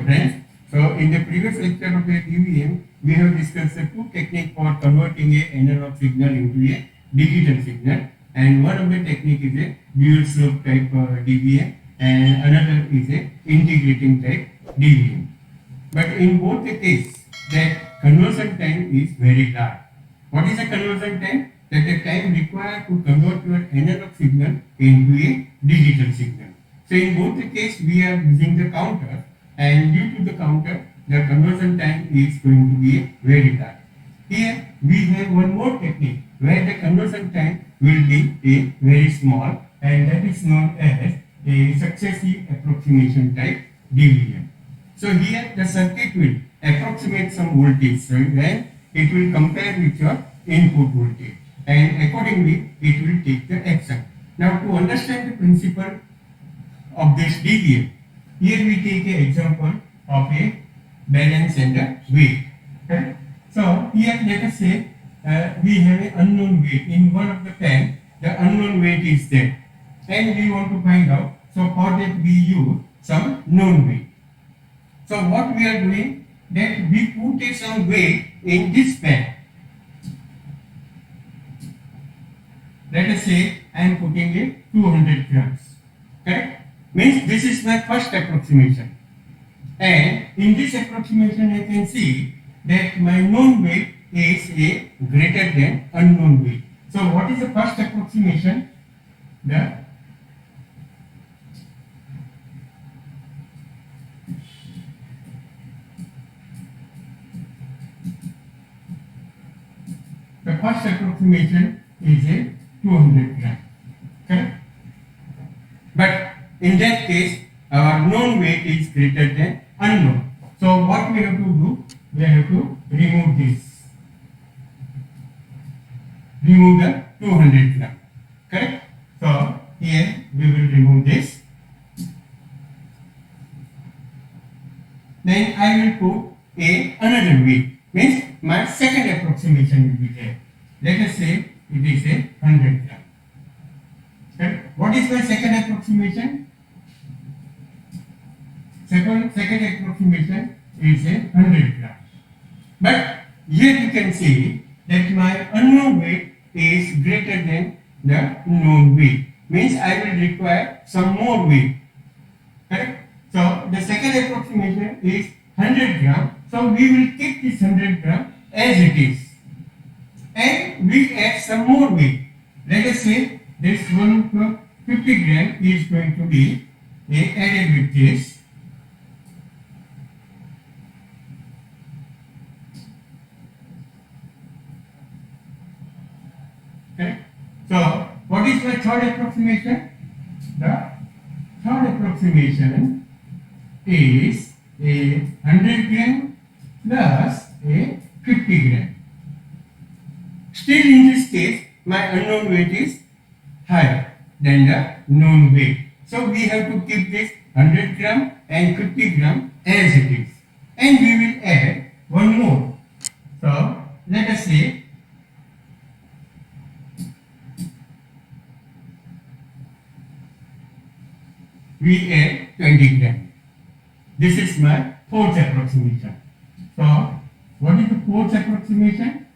friends, so in the previous lecture of a DVM, we have discussed the two techniques for converting a analog signal into a digital signal, and one of the technique is a dual slope type DVM, and another is a integrating type DVM. But in both the cases, the conversion time is very large. What is the conversion time? That the time required to convert your analog signal into a digital signal. So in both the case, we are using the counter, and due to the counter, the conversion time is going to be very large. Here we have one more technique where the conversion time will be a very small, and that is known as a successive approximation type DVM. So here the circuit will approximate some voltage, so then it will compare with your input voltage, and accordingly it will take the action. Now to understand the principle of this DVM, here we take an example of a balance and a weight. Okay? So here let us say we have an unknown weight in one of the pan. The unknown weight is there, and we want to find out. So for that we use some known weight. So what we are doing, that we put some weight in this pan. Let us say I am putting it 200 grams. Correct? Means this is my first approximation. And in this approximation I can see that my known weight is a greater than unknown weight. So what is the first approximation? The first approximation is a 200 gram. Correct? But in that case, our known weight is greater than unknown. So what we have to do? We have to remove this. Remove the 200 gram. Correct? So here we will remove this. Then I will put another weight. Means my second approximation will be there. Let us say it is a 100 gram. Okay. What is my second approximation? Second approximation is a 100 gram. But here you can see that my unknown weight is greater than the known weight. Means I will require some more weight. Correct? So the second approximation is 100 gram. So we will keep this 100 gram as it is, and we add some more weight. Let us say this 150 gram is going to be added with this. Okay. So what is my third approximation? The third approximation is a 100 gram plus a 50 gram. Still in this case, my unknown weight is higher than the known weight. So we have to keep this 100 gram and 50 gram as it is. And we will add one more. So let us say we add 20 gram. This is my fourth approximation. So what is the fourth approximation?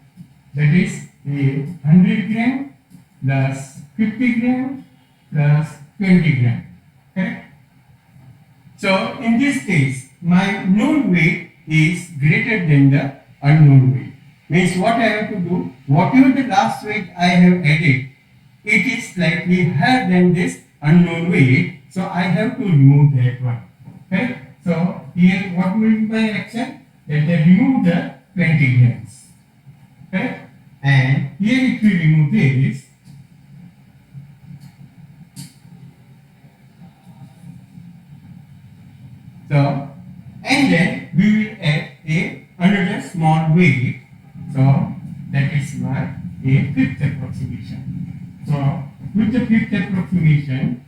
That is a 100 gram plus 50 gram plus 20 gram. Correct? So in this case, my known weight is greater than the unknown weight. Means what I have to do, whatever the last weight I have added, it is slightly higher than this unknown weight. So I have to remove that one. Okay? So here what will be my action? That I remove the 20 grams. Okay? And here if we remove this, so and then we will add another small weight. So that is my fifth approximation. So with the fifth approximation,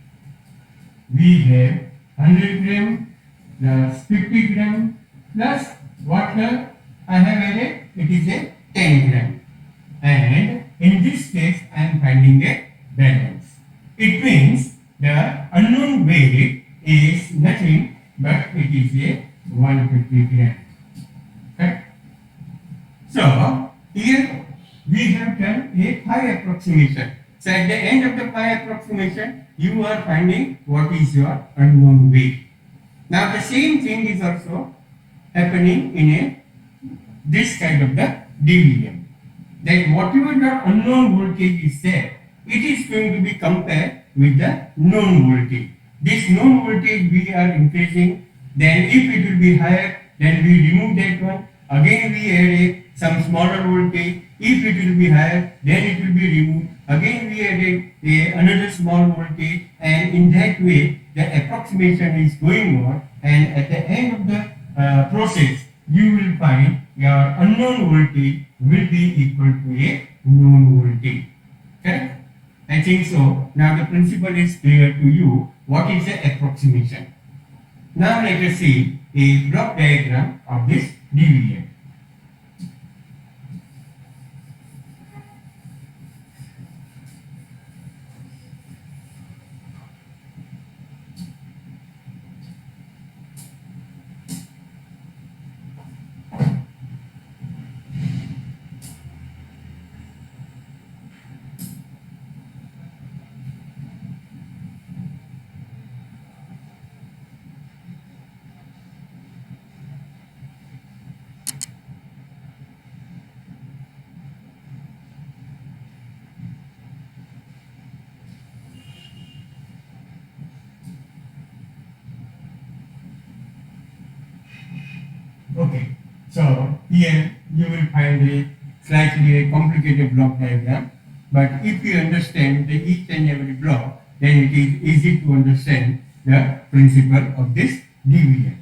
we have 100 gram plus 50 gram plus what I have added, it is a 10 gram. And in this case, I am finding a balance. It means the unknown weight is nothing but it is a 100 50 grams. Right? So here we have done a pi approximation. So at the end of the pi approximation, you are finding what is your unknown weight. Now the same thing is also happening in a this kind of the DVM. That whatever the unknown voltage is there, it is going to be compared with the known voltage. This known voltage we are increasing, then if it will be higher, then we remove that one. Again we add some smaller voltage. If it will be higher, then it will be removed. Again we added another small voltage, and in that way the approximation is going on, and at the end of the process you will find your unknown voltage will be equal to a known voltage. Correct? I think so. Now the principle is clear to you. What is the approximation? Now let us see a block diagram of this DVM. Okay, so here you will find a slightly complicated block diagram, but if you understand the each and every block, then it is easy to understand the principle of this DVM.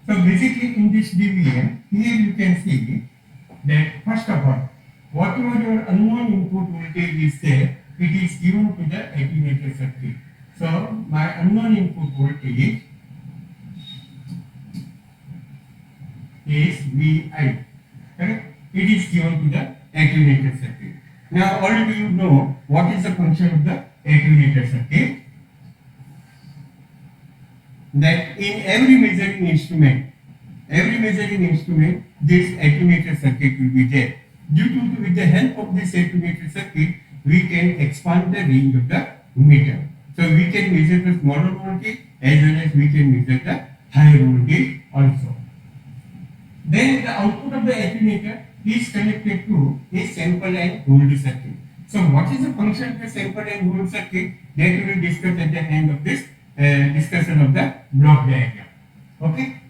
So basically in this DVM, here you can see that first of all, whatever your unknown input voltage is there, it is given to the attenuator circuit. So my unknown input voltage is VI. Correct? It is given to the attenuator circuit. Now already you know what is the function of the attenuator circuit. That in every measuring instrument, this attenuator circuit will be there. Due to with the help of this attenuator circuit, we can expand the range of the meter. So we can measure the smaller voltage as well as we can measure the higher voltage also. Then the output of the attenuator is connected to a sample and hold circuit. So what is the function of the sample and hold circuit? That we will discuss at the end of this discussion of the block diagram. Okay.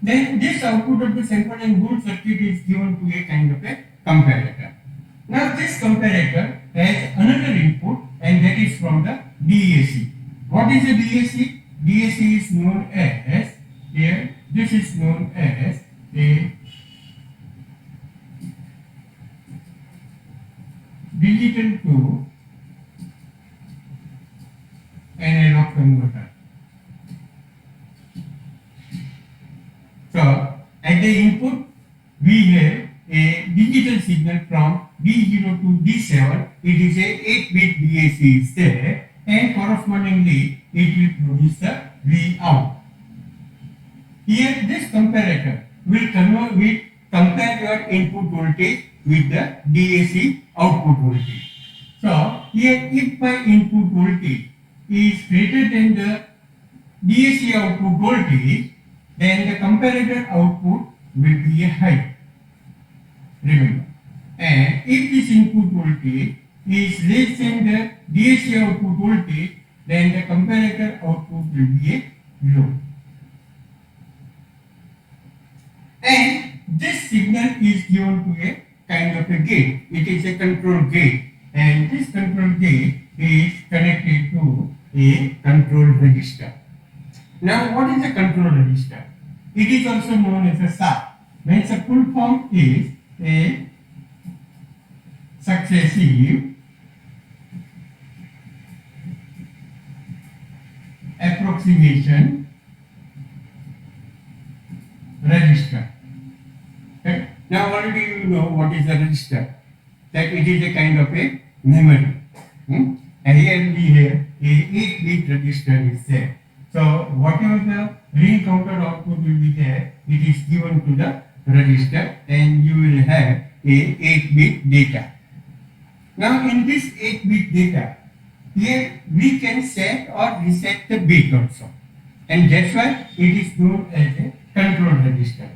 Then this output of the sample and hold circuit is given to a kind of a comparator. Now this comparator has another input, and that is from the DAC. What is the DAC? DAC is known as, here this is known as a digital to analog converter. So at the input we have a digital signal from D0 to D7. It is a 8-bit DAC is there, and correspondingly it will produce the V out. Here this comparator will compare your input voltage with the DAC output voltage. So here if my input voltage is greater than the DAC output voltage, then the comparator output will be a high. Remember. And if this input voltage is less than the DAC output voltage, then the comparator output will be a low. And this signal is given to a kind of a gate. It is a control gate, and this control gate is connected to a control register. Now what is a control register? It is also known as a SAR. Means the full form is a successive approximation register. Okay. Now already you know what is a register. That it is a kind of a memory. And here we have a 8-bit register is there. So whatever the ring counter output will be there, it is given to the register, and you will have a 8-bit data. Now in this 8-bit data, here we can set or reset the bit also, and that's why it is known as a control register.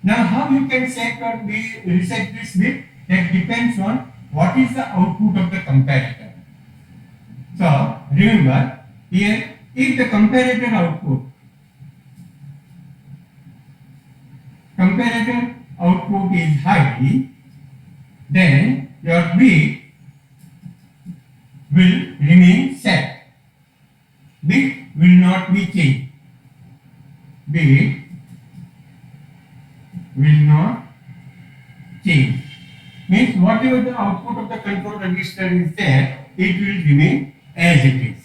Now how you can set or reset this bit, that depends on what is the output of the comparator. So remember, here if the comparator output is high, then your bit will remain set. Bit will not be changed. Bit will not change. Means whatever the output of the control register is there, it will remain as it is.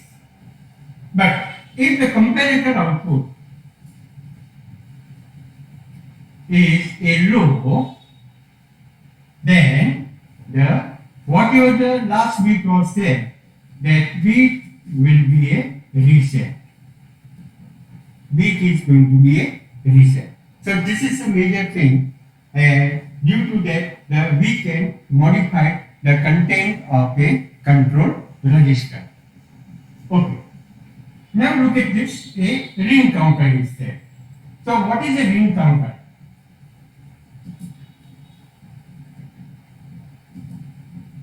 But if the comparator output is a low, then whatever the last bit was there, that bit will be a reset. Bit is going to be a reset. So this is a major thing, and due to that, we can modify the content of a control register. Okay. Now look at this, a ring counter is there. So what is a ring counter?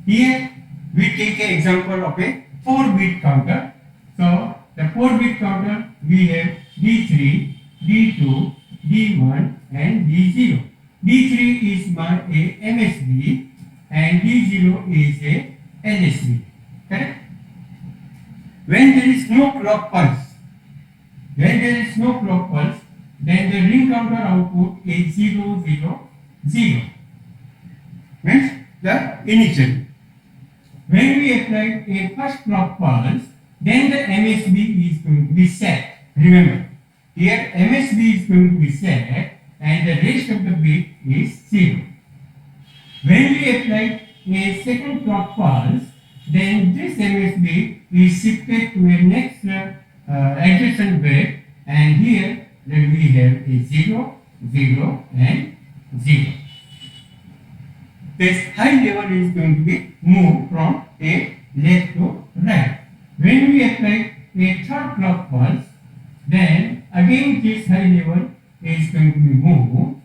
Here we take an example of a 4-bit counter. So the 4-bit counter, we have D3, D2, D1 and D0. D3 is a MSB and D0 is a LSB. Correct? When there is no clock pulse, then the ring counter output is 0, 0, 0. Means the initial. When we apply a first clock pulse, then the MSB is going to be set. Remember, here MSB is going to be set and the rest of the bit is 0. When we apply a second clock pulse, then this MSB is shifted to a next adjacent bit, and here then we have a 0, 0 and 0. This high level is going to be moved from a left to right. When we apply a third clock pulse, then again this high level is going to be moved,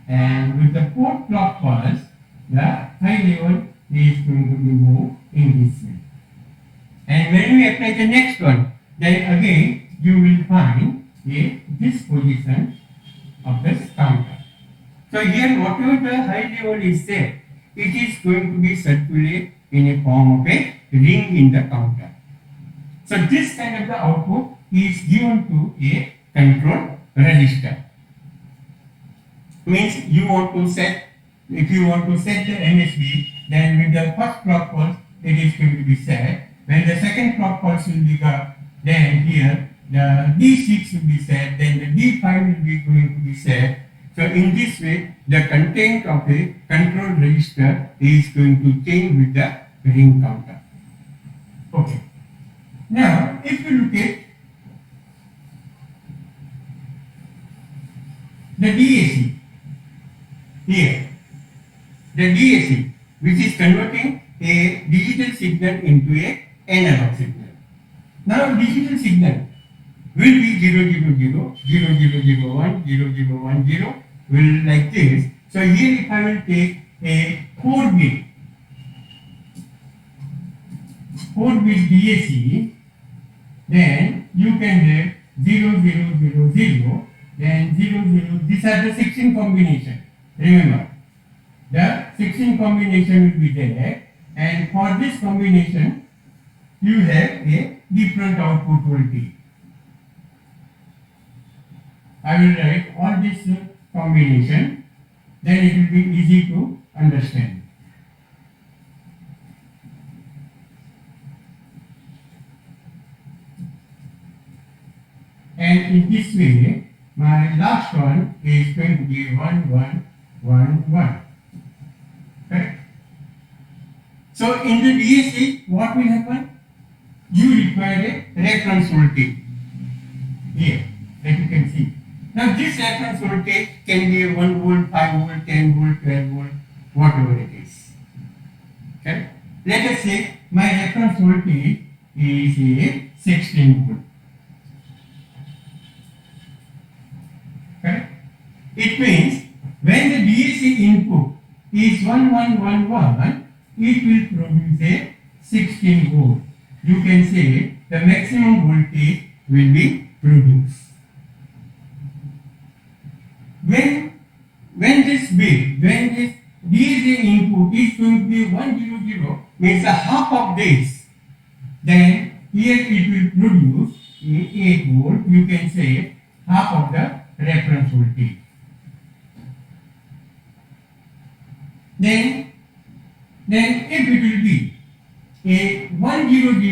and with the fourth clock pulse, the high level is going to be moved in this way. And when we apply the next one, then again you will find this position of this counter. So here whatever the high level is there, it is going to be circulated in a form of a ring in the counter. So this kind of the output is given to a control register. Means you want to set, if you want to set the MSB, then with the first clock pulse it is going to be set. When the second clock pulse will be got, then here the D6 will be set, then the D5 will be going to be set. So in this way, the content of a control register is going to change with the ring counter. Okay. Now, if you look at the DAC, here, the DAC, which is converting a digital signal into a analog signal. Now, digital signal will be 000, 0001, 0010, will like this. So here if I will take a 4-bit DAC, then you can have 0000, then 00, these are the 16 combination. Remember, the 16 combination will be there, and for this combination, you have a different output voltage. I will write all this combination, then it will be easy to understand. And in this way, my last one is going to be 1, 1, 1, 1. Correct? So in the DAC, what will happen? You require a reference voltage here, that you can see. Now this reference voltage can be 1 volt, 5 volt, 10 volt, 12 volt, whatever it is. Okay. Let us say my reference voltage is a 16 volt. Okay. It means when the DAC input is 1111, it will produce a 16 volt. You can say the maximum voltage will be produced. When this DAC input is going to be 100, means a half of this, then here it will produce 8 volt. You can say half of the reference voltage. Then if it will be a 100,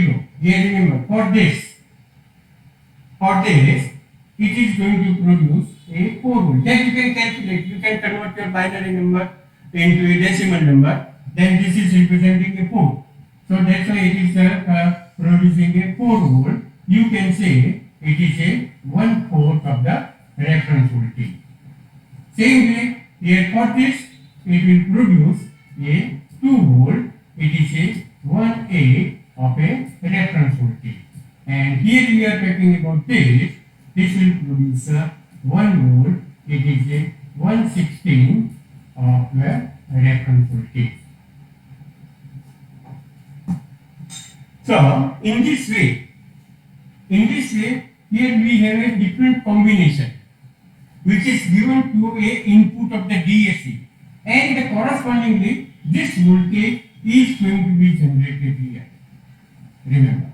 here remember for this it is going to produce a 4 volt. Then you can calculate, you can convert your binary number into a decimal number, then this is representing a 4. So that's why it is producing a 4 volt. You can say it is a 1/4 of the reference voltage. Same way, here for this, it will produce a 2 volt. It is a 1/8 of a reference voltage. And here we are talking about this. This will produce a 1 volt. It is a 1/16 of the reference voltage. So in this way, here we have a different combination which is given to a input of the DAC, and correspondingly this voltage is going to be generated here. Remember.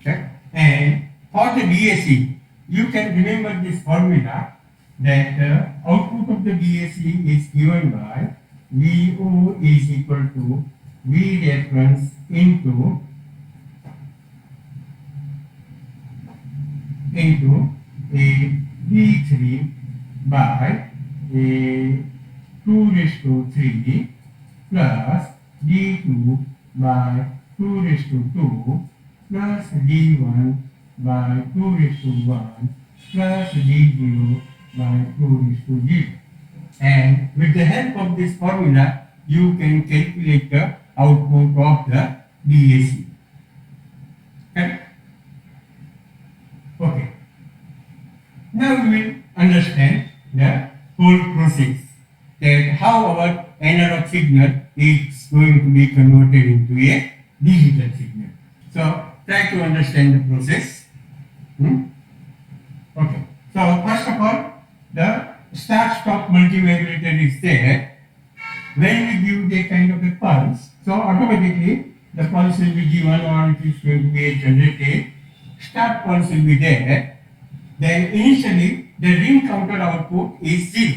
Okay. And for the DAC, you can remember this formula that the output of the DAC is given by VO is equal to V reference into a D3 by a 2 raised to 3 plus D2 by 2 raised to 2 plus D1 by 2 raised to 1 plus D0 by 2 raised to 0. And with the help of this formula, you can calculate the output of the DAC. Okay. Okay. Now we will understand the whole process, that how our analog signal is going to be converted into a digital signal. So try to understand the process. Okay. So first of all, the start-stop multivibrator is there. When we give the kind of a pulse, so automatically the pulse will be given, or it is going to be generated. Start pulse will be there. Then initially the ring counter output is 0.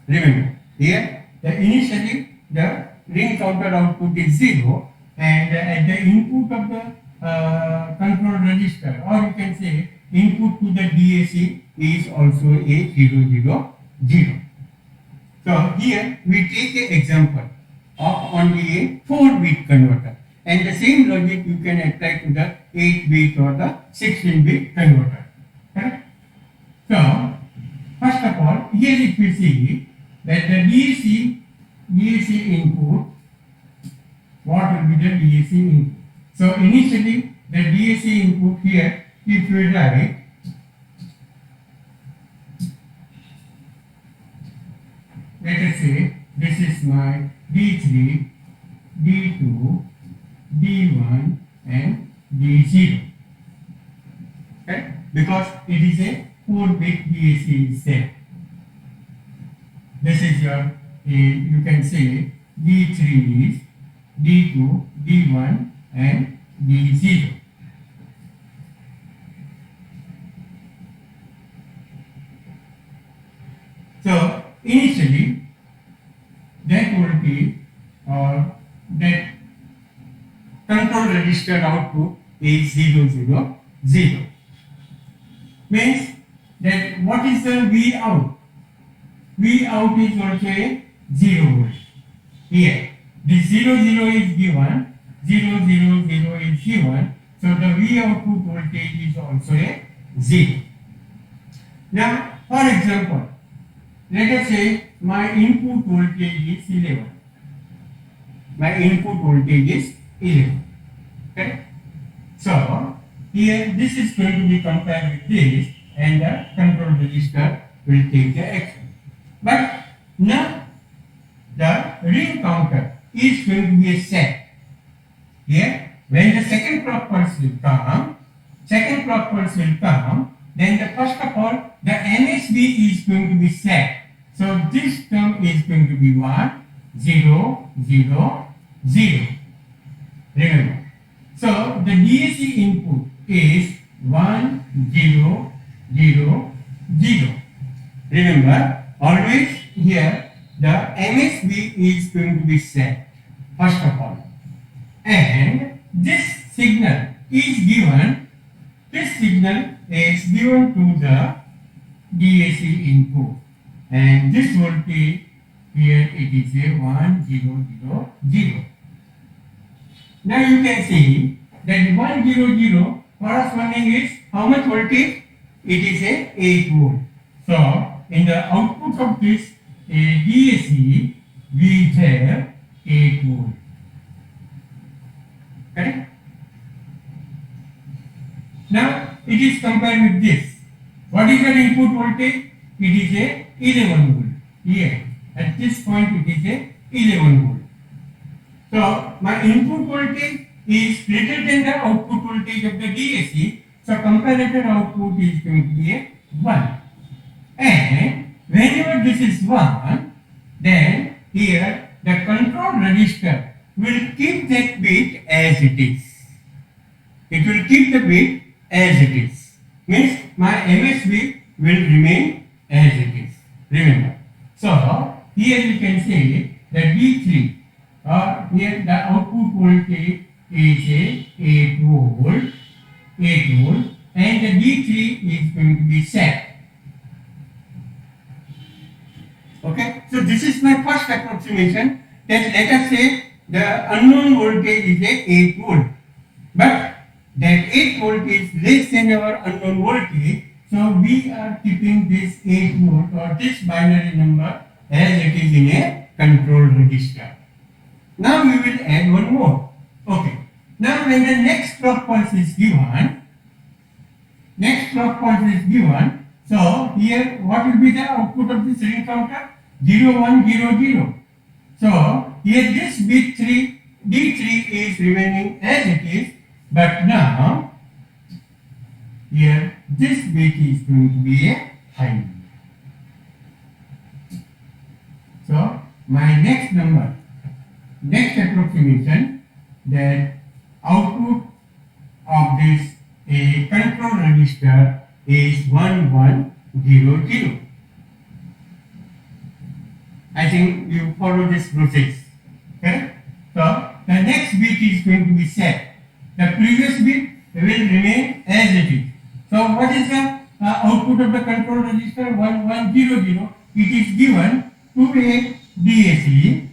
Remember, here initially the ring counter output is 0, and at the input of the control register, or you can say input to the DAC, is also a 0, 0, 0. So here we take an example of only a 4-bit converter, and the same logic you can apply to the 8-bit or the 16-bit converter. Correct? So first of all, here if we see that the DAC input, what will be the DAC input? So initially the DAC input here, if we write, let us say this is my D3, D2, D1 and D0. Okay? Because it is a 4-bit DAC is there. This is your, you can say D3 is D2, D1 and D0. So initially that voltage or that control register output is 0, 0, 0. Means that what is the V out? V out is also a 0 volt. Here this 0, 0 is given, 0, 0, 0 is given. So the V output voltage is also a 0. Now, for example, let us say my input voltage is 11. My input voltage is 11. Correct? So, here this is going to be compared with this, and the control register will take the action. But now the ring counter is going to be set. Here, when the second clock pulse will come, then the first of all, the MSB is going to be set. So this term is going to be 1, 0, 0, 0. Remember. So the DAC input is 1, 0, 0, 0. Remember, always here the MSB is going to be set first of all. And this signal is given to the DAC input, and this voltage here it is a 1, 0, 0, 0. Now you can see that 1, 0, 0 corresponding is how much voltage? It is a 8 volt. So in the output of this DAC we have 8 volt. Correct? Now it is compared with this. What is the input voltage? It is a 11 volt. Here at this point it is a 11 volt. So my input voltage is greater than the output voltage of the DAC. So comparator output is going to be a 1. And whenever this is 1, then here the control register will keep that bit as it is. It will keep the bit as it is. Means my MSB will remain as it is. Remember. So here you can say that D3 here the output voltage is a 8 volt, and the D3 is going to be set. Okay, so this is my first approximation. That let us say the unknown voltage is a 8 volt, but that 8 volt is less than our unknown voltage, so we are keeping this 8 volt or this binary number as it is in a control register. Now we will add one more. Okay. Now when the next clock pulse is given, so here what will be the output of this ring counter? 0, 1, 0, 0. So here this bit 3, D3 is remaining as it is, but now here this bit is going to be a high. So my next approximation, that output of this a control register is 1, 1, 0, 0. I think you follow this process. Okay? So the next bit is going to be set. The previous bit will remain as it is. So what is the output of the control register? 1, 1, 0, 0. It is given to a DAC.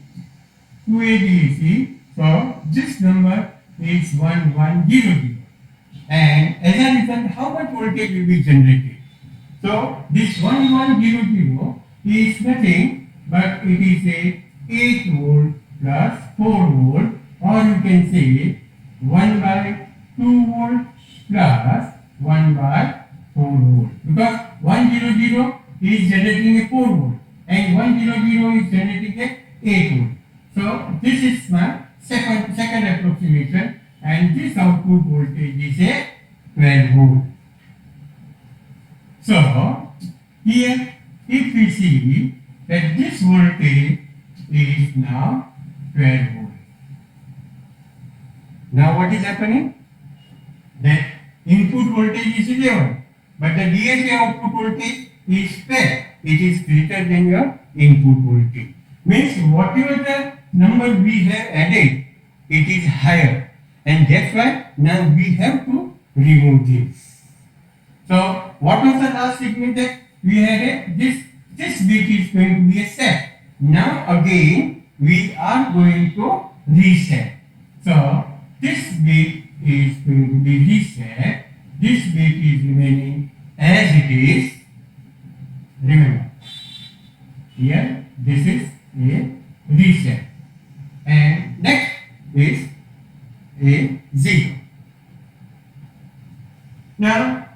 So this number is 1, 1, 0, 0. And as a result, how much voltage will be generated? So this 1, 1, 0, 0 is nothing but it is a 8 volt plus 4 volt, or you can say 1 by 2 volt plus 1 by 4 volt, because 100 is generating a 4 volt and 100 is generating a 8 volt. So this is my second approximation, and this output voltage is a 12 volt. So here if we see that this voltage is now 12 volt. Now what is happening? That input voltage is 11, but the DAC output voltage is 12. It is greater than your input voltage. Means whatever the number we have added, it is higher, and that's why now we have to remove this. So what was the last segment that we had? This bit is going to be a set. Now again we are going to reset. So this bit is going to be reset. This bit is remaining as it is. Remember, here this is a reset, and next is a 0. Now,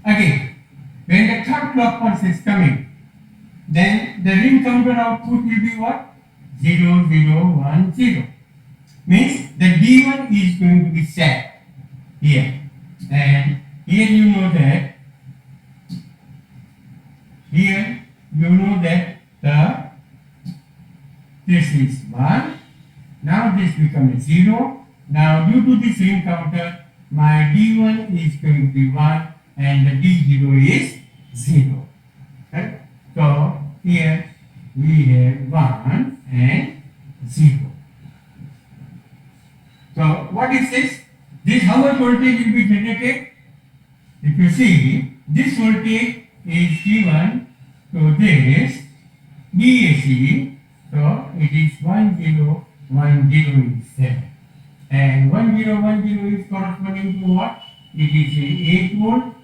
again, when the third clock pulse is coming, then the ring counter output will be what? 0, 0, 1, 0. Means the D1 is going to be set here. And here you know that this is 1. Now this becomes 0. Now due to this ring counter, my D1 is going to be 1 and the D0 is 0. Right? So here we have 1 and 0. So what is this? This how much voltage will be generated? If you see, this voltage is given to this DAC, so it is 1010 is there. And 1010 is corresponding to what? It is a 8 volt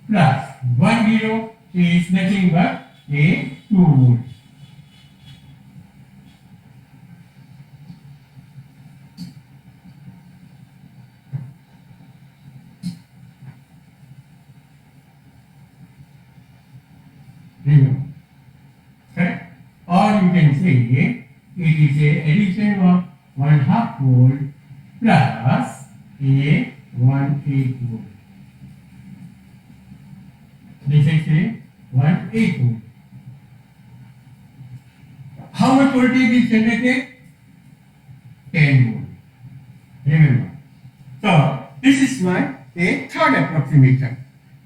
plus 10 is nothing but a 2 volt. Correct? Or you can say it is a addition of 1/2 volt plus a 1/8 volt. This is a 1/8 volt. How much voltage is generated? 10 volt. Remember. So this is a third approximation.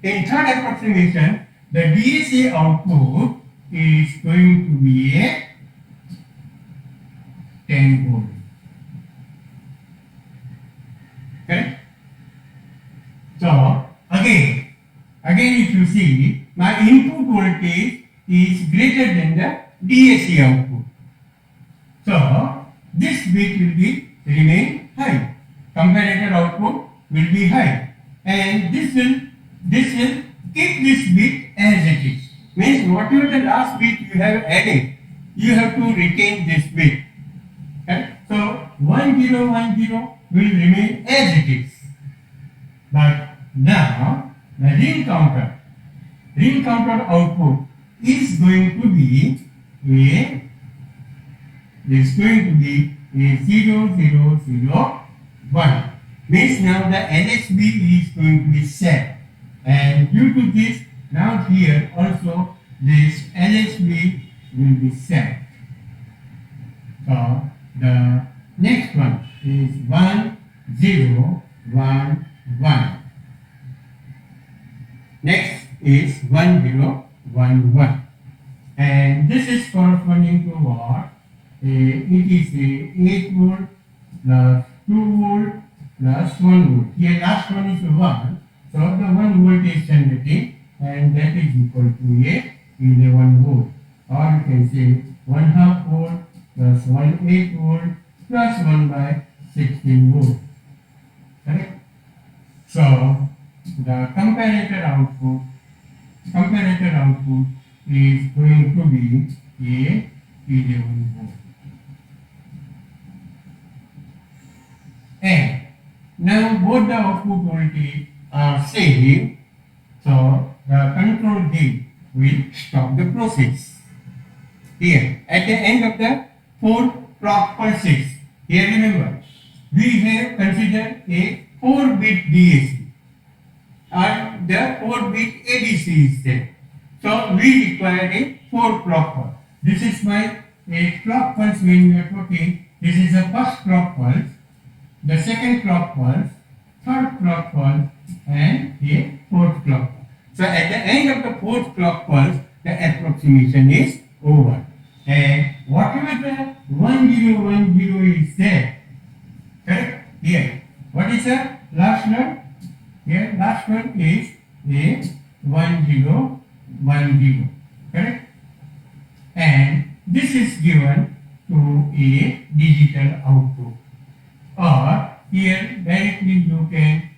In third approximation, the DAC output is going to be a 10 volt. Correct? So again if you see, my input voltage is greater than the DAC output. So this bit will be remain high. Comparator output will be high, and this will keep this bit as it is. Means whatever the last bit you have added, you have to retain this bit. Okay? So 1010 will remain as it is. But now the ring counter output is going to be a 0001. Means now the LSB is going to be set, and due to this, now here also this LSB will be set. So the next one is 1011. Next is 1011, and this is corresponding to what? It is a 8 volt plus 2 volt plus 1 volt. Here last one is 1, so the 1 volt is generated, and that is equal to a 11 volt. Or you can say 1/2 volt plus 1/8 volt plus 1/16 volt. Correct? So the comparator output is going to be a 11 volt. And now both the output voltage are same, so the control gate will stop the process. Here at the end of the 4 clock pulses, here remember we have considered a 4-bit DAC and the 4-bit ADC is there. So we require a 4 clock pulse. This is my clock pulse when we are talking. This is the first clock pulse, the second clock pulse, third clock pulse, and a fourth clock pulse. So at the end of the fourth clock pulse, the approximation is over. And whatever the 1010 is there, correct? Here, what is the last one? Here, last one is a 1010, correct? And this is given to a digital output. Or here directly you can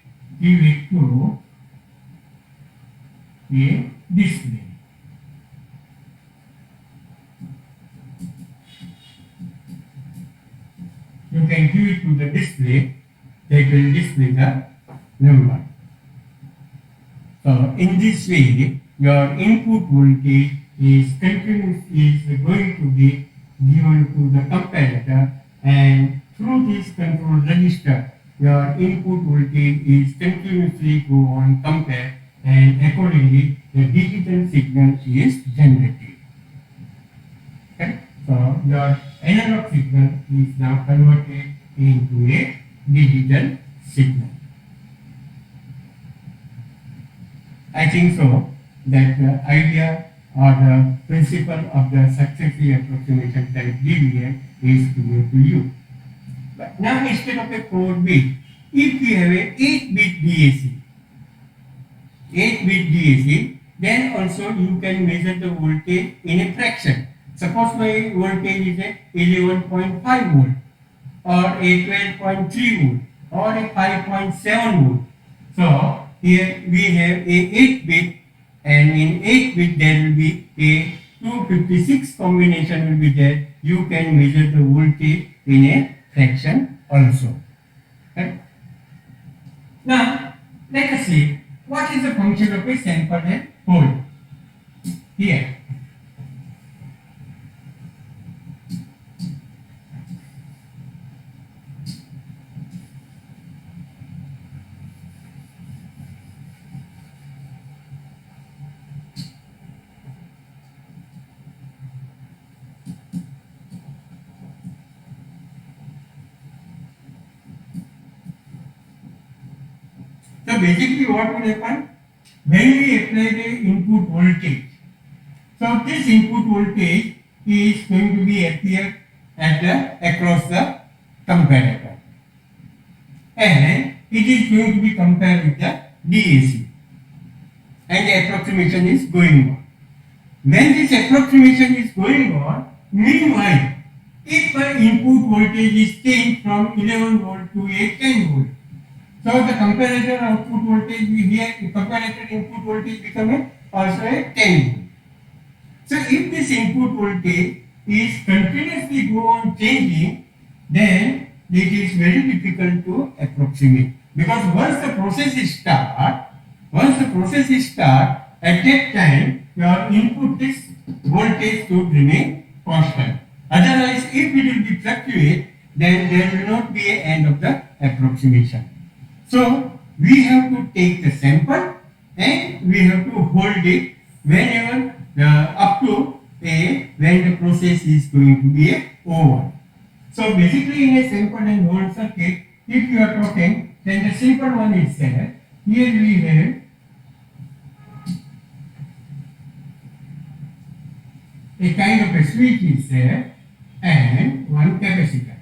give it to a display. You can give it to the display, that will display the number. So in this way, your input voltage is going to be given to the comparator, and through this control register, your input voltage is continuously go on compare, and accordingly the digital signal is generated. Okay? So your analog signal is now converted into a digital signal. I think so that the idea or the principle of the successive approximation type DBM is clear to you. But now instead of a 4-bit, if we have a 8-bit DAC, then also you can measure the voltage in a fraction. Suppose my voltage is a 11.5 volt or a 12.3 volt or a 5.7 volt. So here we have a 8-bit, and in 8-bit there will be a 256 combination will be there. You can measure the voltage in a fraction also. Right? Now let us see what is the function of a sample and hold. Here so basically what will happen when we apply the input voltage. So this input voltage is going to be appear at across the comparator, and it is going to be compared with the DAC, and the approximation is going on. When this approximation is going on, meanwhile, if my input voltage is changed from 11 volt to a 10 volt, so the comparator output voltage here, comparator input voltage become also a 10 volt. So if this input voltage is continuously go on changing, then it is very difficult to approximate, because once the process is start, at that time your input this voltage should remain constant. Otherwise, if it will be fluctuate, then there will not be an end of the approximation. So we have to take the sample and we have to hold it whenever up to when the process is going to be over. So basically in a sample and hold circuit, if you are talking, then the simple one is there. Here we have a kind of a switch is there and one capacitor.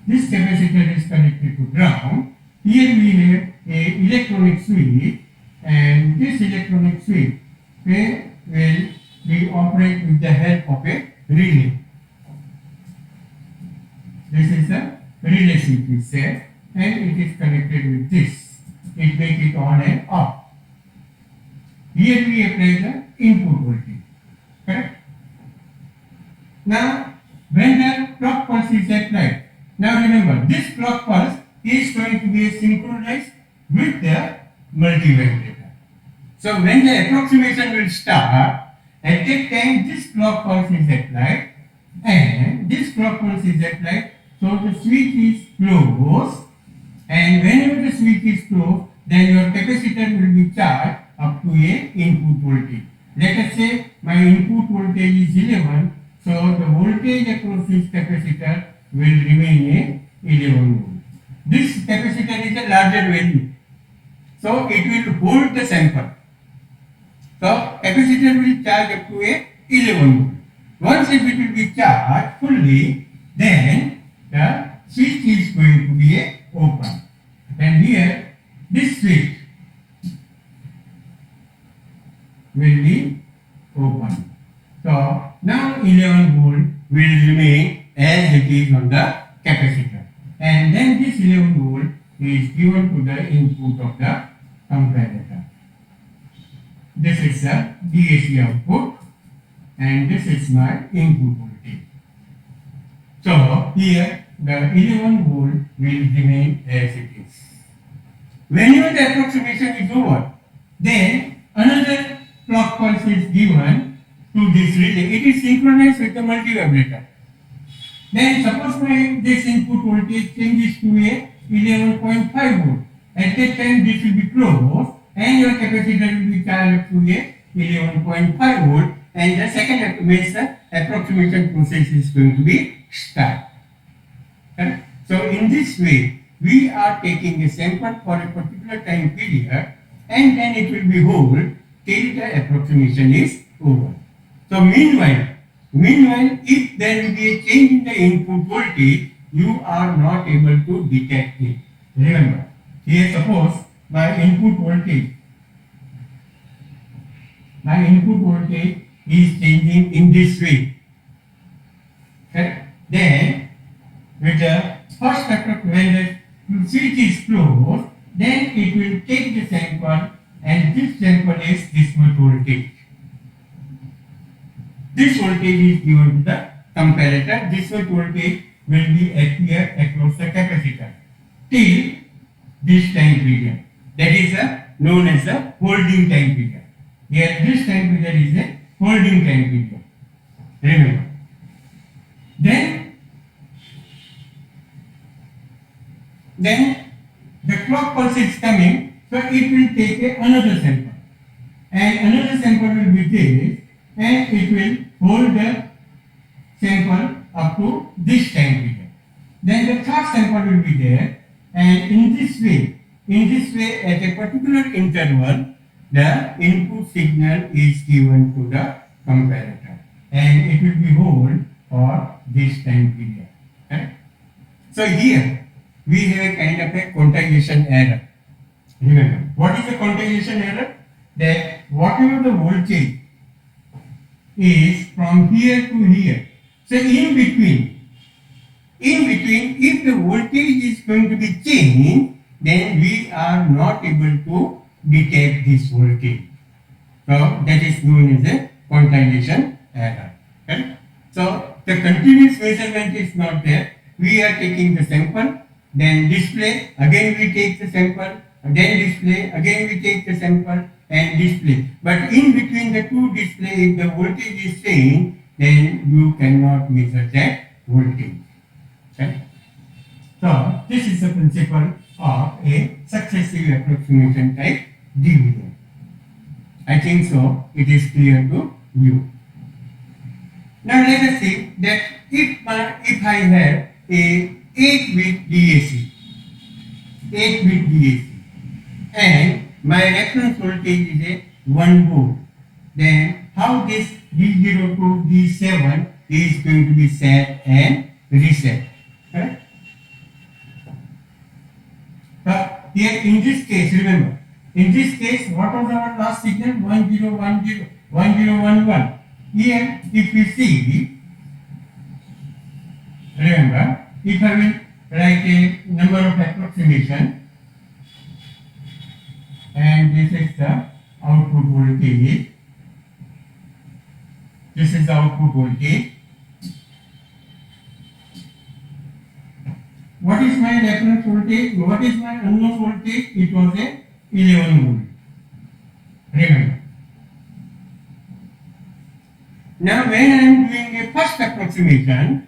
This capacitor is connected to ground. Here we have a electronic switch, and this electronic switch will be operate with the help of a relay. This is a relay switch is there, and it is connected with this. It makes it on and off. Here we apply the input voltage. Correct? Now, when the clock pulse is applied, now remember, this clock pulse is going to be synchronized with the multivibrator. So when the approximation will start, at that time this clock pulse is applied, and this clock pulse is applied, so the switch is closed, and whenever the switch is closed, then your capacitor will be charged up to a input voltage. Let us say my input voltage is 11, so the voltage across this capacitor will remain a 11 volt. This capacitor is a larger value, so it will hold the sample. So capacitor will charge up to a 11 volt. Once it will be charged fully, then the switch is going to be a open. And here this switch will be open. So now 11 volt will remain as it is on the capacitor, and then this 11 volt is given to the input of the comparator. is the DAC output and this is my input voltage. So here the 11 volt will remain as it is. Whenever the approximation is over, then another clock pulse is given to this relay. It is synchronized with the multivibrator. Then suppose this input voltage changes to a 11.5 volt. At that time this will be closed and your capacitor will be charged up to a 11.5 volt and the second means the approximation process is going to be start. Okay? So in this way we are taking a sample for a particular time period and then it will be hold till the approximation is over. So meanwhile, if there will be a change in the input voltage, you are not able to detect it. Remember, here suppose my input voltage is changing in this way. Okay? Then, with the first when the switch is closed, then it will take the sample and this sample is this much voltage. This voltage is given to the comparator. This voltage will be appear across the capacitor till this time period. That is known as the holding time period. Here this time period is a holding time period. Remember. Then the clock pulse is coming, so it will take another sample. And another sample will be this and it will hold the sample up to this time period. Then the third sample will be there and in this way at a particular interval the input signal is given to the comparator and it will be hold for this time period. Okay? So here we have a kind of a quantization error. Remember, what is the quantization error? That whatever the voltage is from here to here. So in between, if the voltage is going to be changed, then we are not able to detect this voltage. So that is known as a quantization error. Okay? So the continuous measurement is not there. We are taking the sample, then display, again we take the sample, then display, again we take the sample and display. But in between the two display, if the voltage is changed, then you cannot measure that voltage. Okay? So this is the principle of a successive approximation type division. I think so it is clear to you. Now let us see that if I have a 8-bit DAC, and my reference voltage is a 1 volt, then how this D0 to D7 is going to be set and reset. Correct? Here in this case, remember, in this case, what was our last signal? 1010, 1011. Here, if we see, remember, if I will write a number of approximation, and this is the output voltage, this is the output voltage. What is my reference voltage? What is my unknown voltage? It was a 11 volt. Remember. Now when I am doing a first approximation,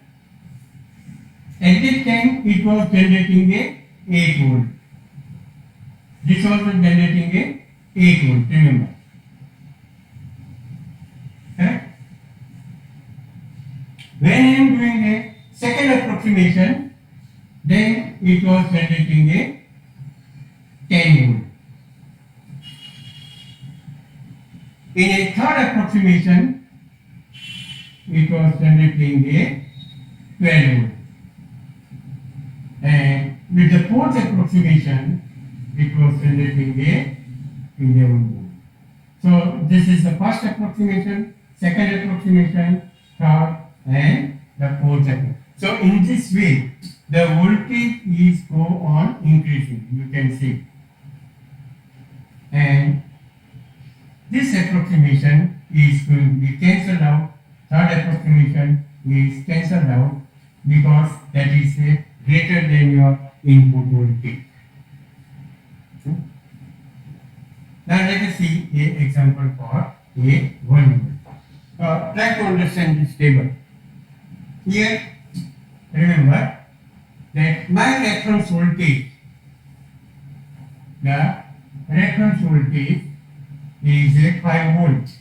at that time it was generating a 8 volt. This was generating a 8 volt, remember. Correct? When I am doing a second approximation, then it was generating a 10 volt. In a third approximation, it was generating a 12 volt. And with the fourth approximation, it was generating a 11 volt. So this is the first approximation, second approximation, third, and the fourth approximation. So in this way, the voltage is go on increasing. You can see, and this approximation is going to be cancelled out. Third approximation is cancelled out because that is greater than your input voltage. Now let us see an example for a 1 volt. Try to understand this table. Here, remember that my reference voltage, the reference voltage is a 5 volts.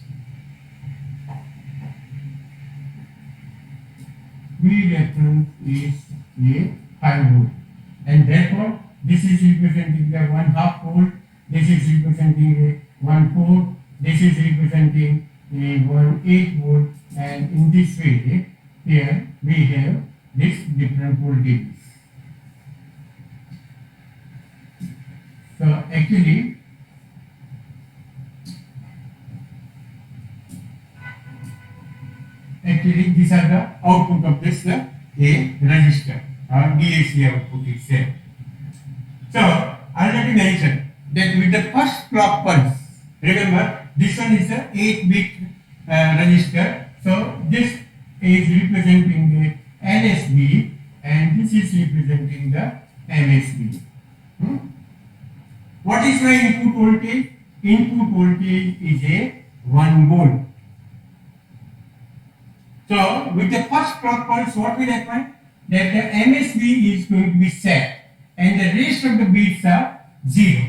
V reference is a 5 volt, and therefore this is representing the 1/2 volt, this is representing a 1/4, this is representing a 1/8 volt, and in this way here we have this different voltages. So actually these are the output of this a resistor or DAC output is there. So already mentioned that with the first clock pulse, remember this one is a 8-bit resistor, so this is representing the LSB and this is representing the MSB. What is my input voltage? Input voltage is a 1 volt. So with the first clock pulse, what will happen? That the MSB is going to be set and the rest of the bits are 0.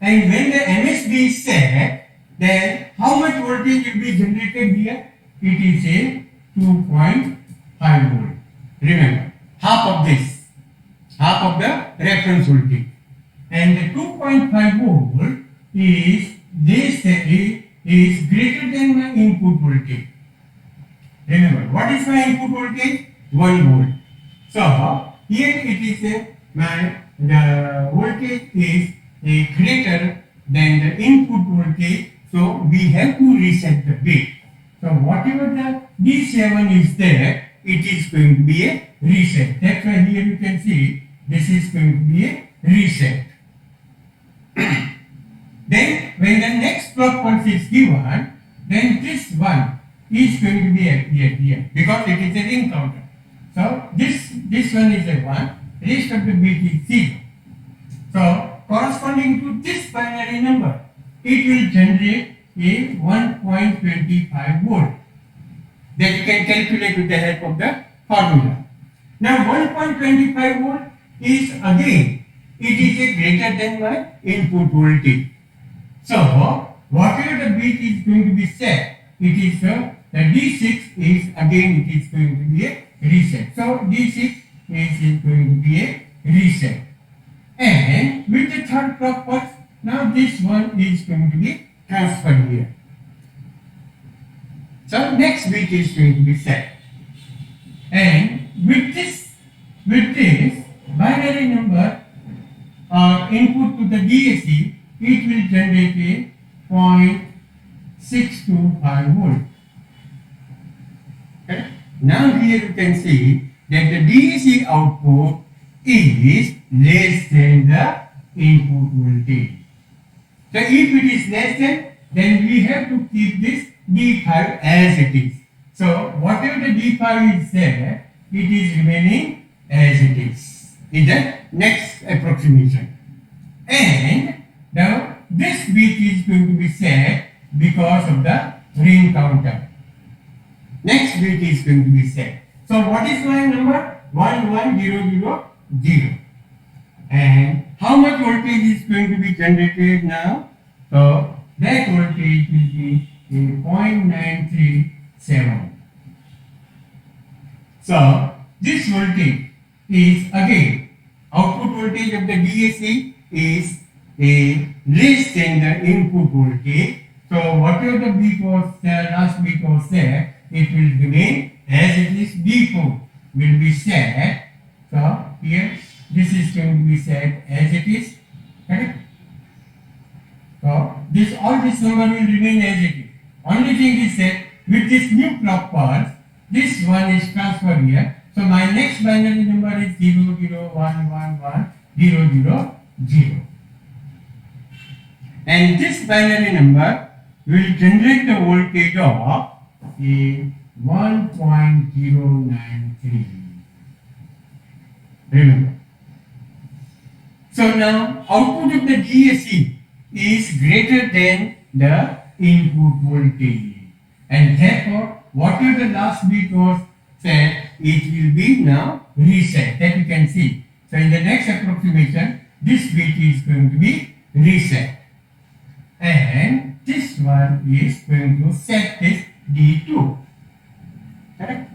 And when the MSB is set, then how much voltage will be generated here? It is a 2.5 volt. Remember, half of this, half of the reference voltage. And the 2.5 volt is this is greater than my input voltage. Remember, what is my input voltage? 1 volt. So here it is the voltage is greater than the input voltage. So we have to reset the bit. So whatever the D7 is there, it is going to be a reset. That's why here you can see this is going to be a reset. Then when the next clock pulse is given, then this one is going to be appeared here because it is a ring counter. So this one is a 1, rest of the bit is 0. So corresponding to this binary number, it will generate a 1.25 volt that you can calculate with the help of the formula. Now 1.25 volt is again, it is a greater than my input voltage. So whatever the bit is going to be set, it is the D6 is again it is going to be a reset. So D6 is going to be a reset. And with the third clock pulse, now this one is going to be transferred here. So next bit is going to be set. And with this binary number input to the DAC, it will generate a 0.625 volt. Okay. Now here you can see that the DAC output is less than the input voltage. So if it is less than, then we have to keep this D5 as it is. So whatever the D5 is there, it is remaining as it is in the next approximation. And now this bit is going to be set because of the ring counter. Next bit is going to be set. So what is my number? 11000. And how much voltage is going to be generated now? So that voltage will be 0.937. So this voltage is again output voltage of the DAC is less than the input voltage. So whatever the bit was there, last bit was there, it will remain as it is. D4 will be set. So here this is going to be set as it is. Correct? So all this number will remain as it is. Only thing is that with this new clock pulse, this one is transferred here. So my next binary number is 00111 000. And this binary number will generate the voltage of a 1.093. Remember. So now output of the DAC is greater than the input voltage, and therefore whatever the last bit was set, it will be now reset. That you can see. So in the next approximation, this bit is going to be reset, and this one is going to set this D2. Correct?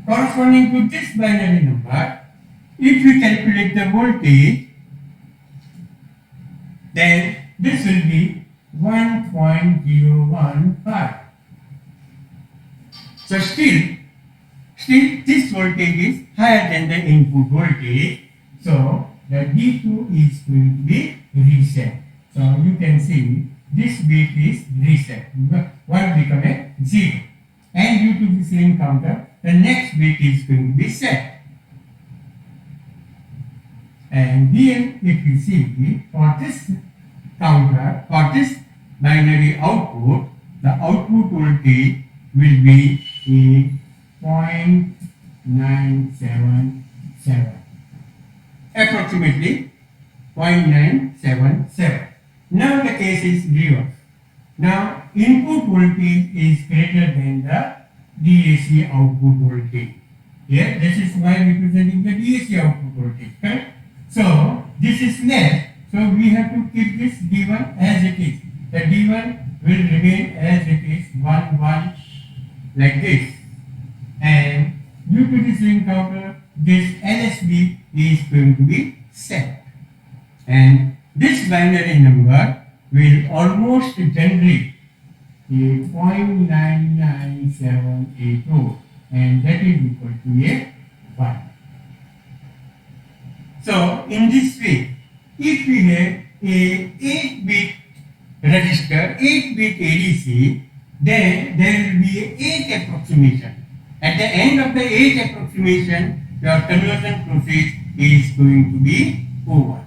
Corresponding to this binary number, if we calculate the voltage, then this will be 1.015. So still this voltage is higher than the input voltage. So the D2 is going to be reset. So you can see this bit is reset. 1 become a 0. And due to this ring counter, the next bit is going to be set. And then if you see, for this counter, for this binary output, the output voltage will be a 0.977, approximately 0.977. Now the case is reverse. Now input voltage is greater than the DAC output voltage. Here, this is why representing the DAC output voltage, correct? So this is less, so we have to keep this D1 as it is. The D1 will remain as it is, 1, 1, like this. And due to this ring counter, this LSB is going to be set. And this binary number will almost generate a 0.99782, and that is equal to a 1. So in this way, if we have a 8-bit register, 8-bit ADC, then there will be a 8 approximation. At the end of the 8 approximation, your conversion process is going to be over.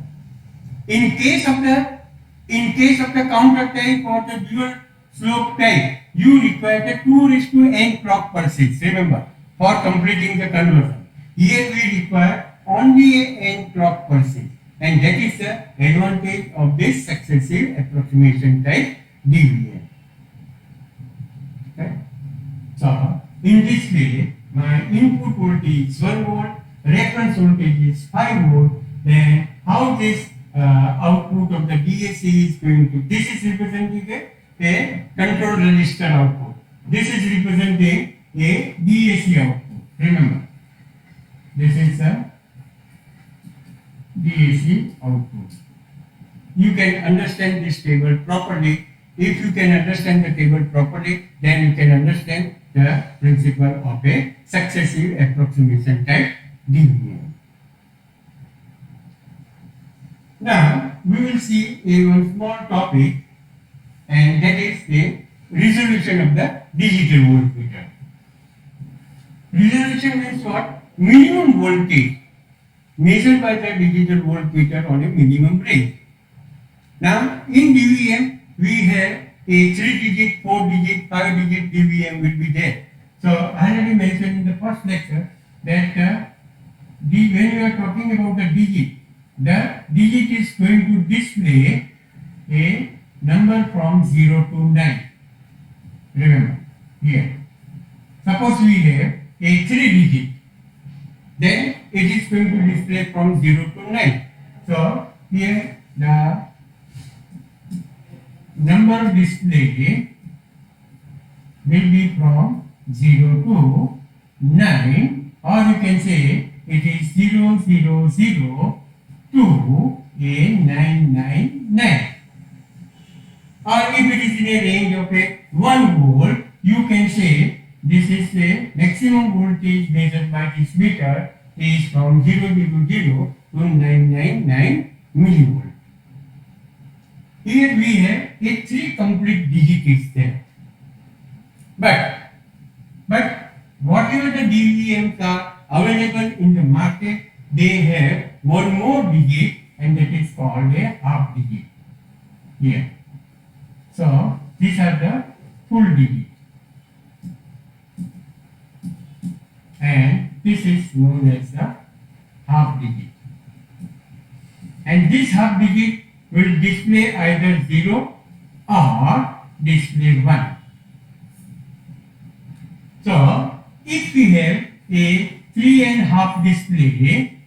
In case of the counter type or the dual slope type, you require the 2:n clock pulses. Remember, for completing the conversion. Here we require only a n clock pulses, and that is the advantage of this successive approximation type DVM. Okay. So in this way, my input voltage is 1 volt, reference voltage is 5 volt. Then how this output of the DAC is going to, this is representing a control register output. This is representing a DAC output. Remember, this is a DAC output. You can understand this table properly. If you can understand the table properly, then you can understand the principle of a successive approximation type DVM. Now we will see a one small topic, and that is the resolution of the digital voltmeter. Resolution means what? Minimum voltage measured by the digital voltmeter on a minimum range. Now in DVM we have a 3-digit, 4-digit, 5-digit DVM will be there. So I already mentioned in the first lecture that when you are talking about the digit is going to display a number from 0 to 9. Remember here. Suppose we have a 3-digit, then it is going to display from 0 to 9. So here the number display will be from 0 to 9, or you can say it is 0, 0, 0 to a 999. Or if it is in a range of a 1 volt, you can say this is the maximum voltage measured by this meter is from 000 to 999 millivolt. Here we have a 3 complete digits there. But whatever the DVMs are available in the market, they have one more digit, and that is called a half digit. here. So these are the full digit, and this is known as the half digit. And this half digit will display either 0 or display 1. So if we have a 3.5 display,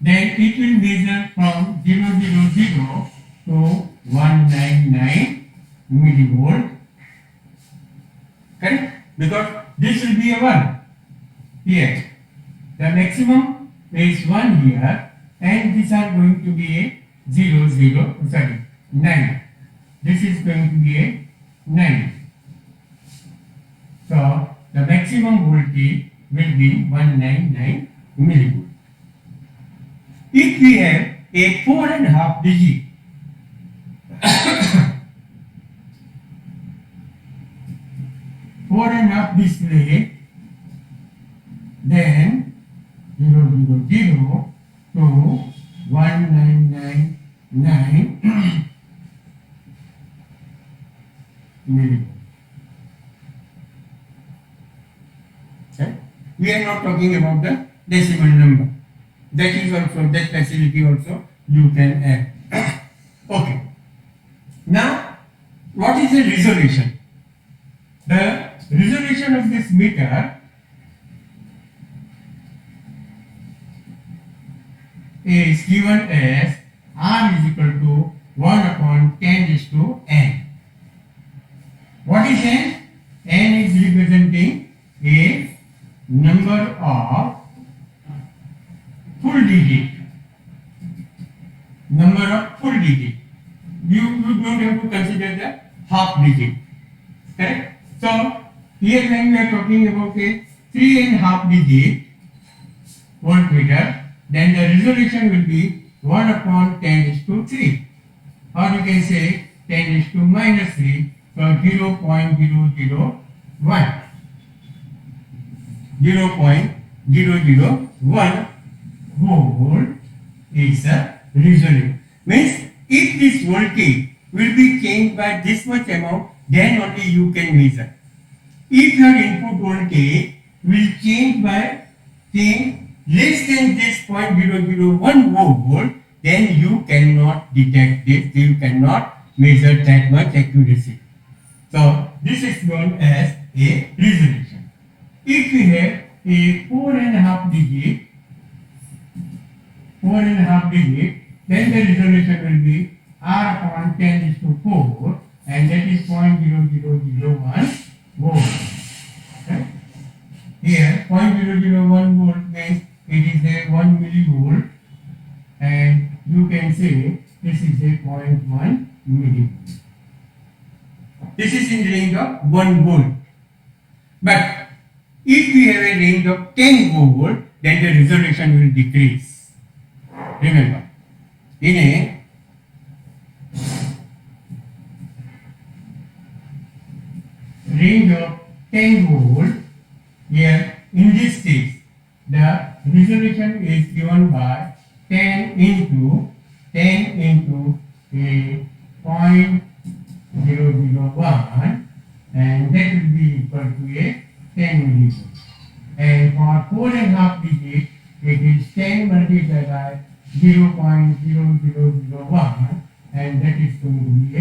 then it will measure from 000 to 199 millivolt. Correct? Because this will be a 1 here. The maximum is 1 here, and these are going to be a 9. This is going to be a 9. So the maximum voltage will be 199 millivolt. If we have a 4.5 digit, 4.5 display, then 000 to 1999 millivolt. Okay? We are not talking about the decimal number. That is also, that facility also you can add. Okay. Now, what is the resolution? The resolution of this meter is given as R is equal to 1/10:n. What is n? N is representing a number of full digit. Number of full digit. You don't have to consider the half digit. Correct? So here when we are talking about a 3.5 digit voltmeter, then the resolution will be 1/10⁻�3, or you can say 10⁻⁻3, so 0.001. 0.001 volt is the resolution. Means if this voltage will be changed by this much amount, then only you can measure. If your input voltage will change less than this 0.001 volt, then you cannot detect this, you cannot measure that much accuracy. So this is known as a resolution. If we have a 4.5 digit, then the resolution will be R/10⁴, and that is 0.0001 volt. Okay? Here 0.001 volt means it is a 1 millivolt, and you can say this is a 0.1 millivolt. This is in the range of 1 volt. But if we have a range of 10 volt, then the resolution will decrease. Remember, in a range of 10 volt, here in this case, the resolution is given by 10 into a 0.001, and that will be equal to a 10 millivolt. And for 4.5 digit, it is 10 multiplied by 0.0001, and that is going to be a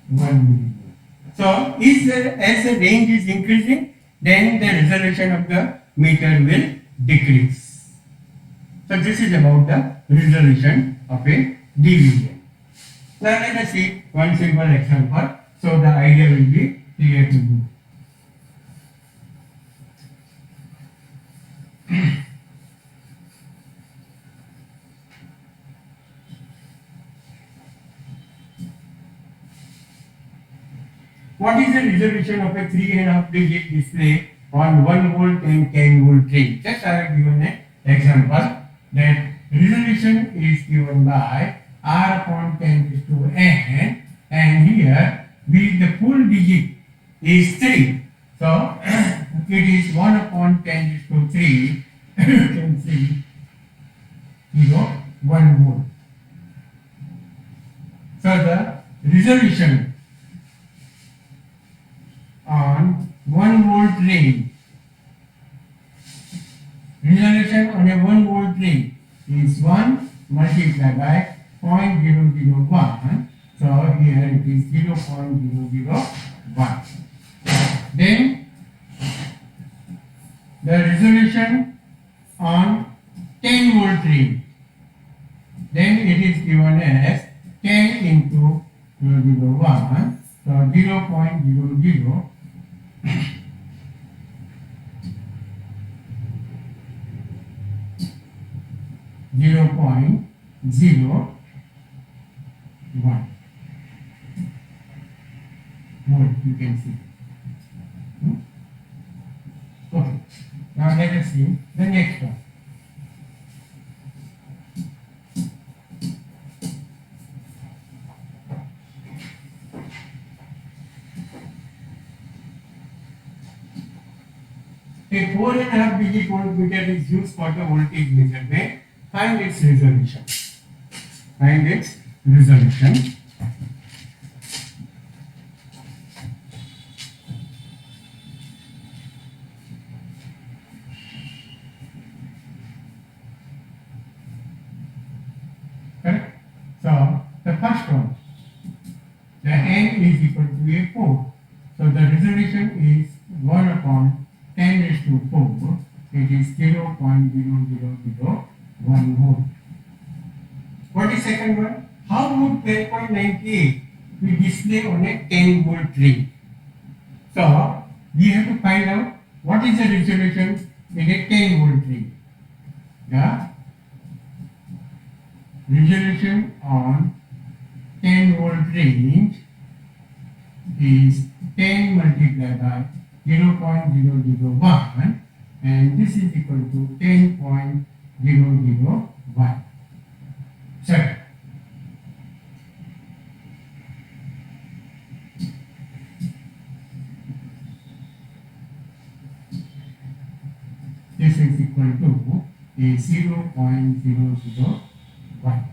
1 millivolt. So, as the range is increasing, then the resolution of the meter will decrease. So, this is about the resolution of a DVM. Now, let us see one simple example, so the idea will be clear to you. What is the resolution of a 3.5 digit display on 1 volt and 10 volt range? Just I have given an example that resolution is given by R/10⁻⁴, and here the full digit is 3. So it is 1/10⁻⁴. You can see 1 volt. So the resolution on 1 volt range, resolution on a 1 volt range is 1 multiplied by 0.001. So here it is 0.001. Then the resolution on 10 volt range, then it is given as 10 into 0.001. So 0.00 0.01 volt, you can see. Okay, now let us see the next one. A 4.5 digit voltmeter is used for the voltage measurement. Find its resolution. Find its resolution. Correct? So the first one, the n is equal to a 4. So the resolution is 1 upon 10 raised to 4. It is 0.0001 volt. What is second one? How would 12.98 be displayed on a 10 volt ring? So we have to find out what is the resolution in a 10 volt ring. The resolution on 10 volt range is 10 multiplied by 0.001, and this is equal to 10.001. Second, this is equal to a 0.001.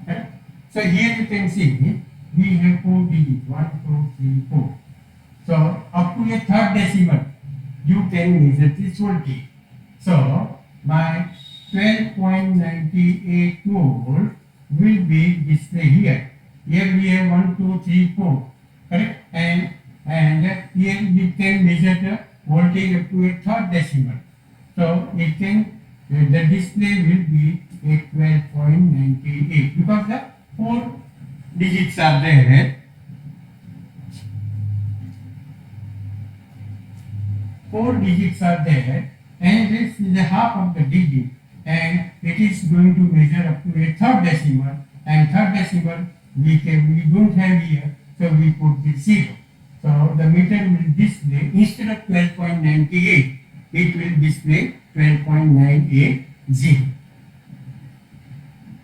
Okay? So here you can see we have 4 digits, 1, 2, 3, 4. So up to a third decimal you can measure this voltage. So my 12.98 volt will be displayed here. Here we have 1, 2, 3, 4. Correct? And here you can measure the voltage up to a third decimal. So it can the display will be a 12.98 because the 4 digits are there. 4 digits are there, and this is a half of the digit, and it is going to measure up to a third decimal, and third decimal we don't have here, so we put the 0. So the meter will display, instead of 12.98, it will display 12.980.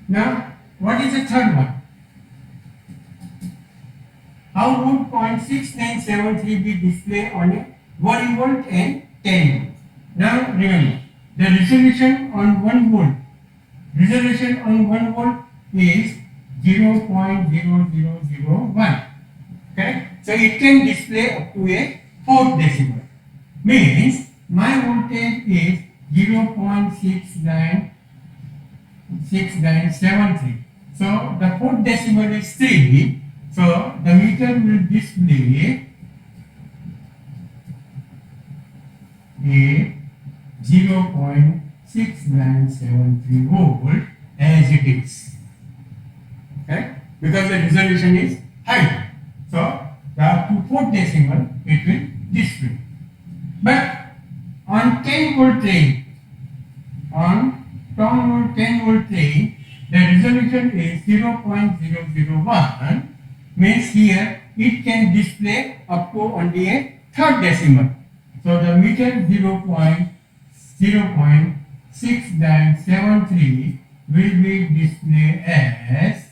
Now, what is the third one? How would 0.6973 be displayed on a 1 volt and 10 volt? Now remember, the resolution on 1 volt, resolution on 1 volt is 0.0001. Correct? So it can display up to a 4th decimal. Means my voltage is 0.6973. So the 4th decimal is 3. So the meter will display a 0.6973 volt as it is. Okay? Because the resolution is high. So the 4th decimal it will display. But on 10 volt range, on 10 volt range, the resolution is 0.001. Means here it can display up to only a third decimal. So the meter 0.6973 will be displayed as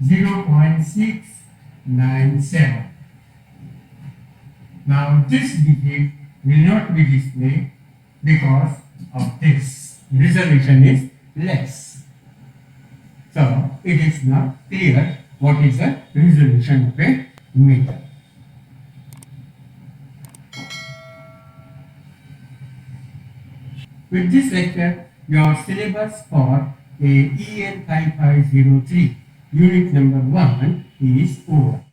0.697. Now this digit will not be displayed because of this. Resolution is less. So it is not clear what is the resolution of a meter. With this lecture, your syllabus for a EN 5503 unit number 1 is over.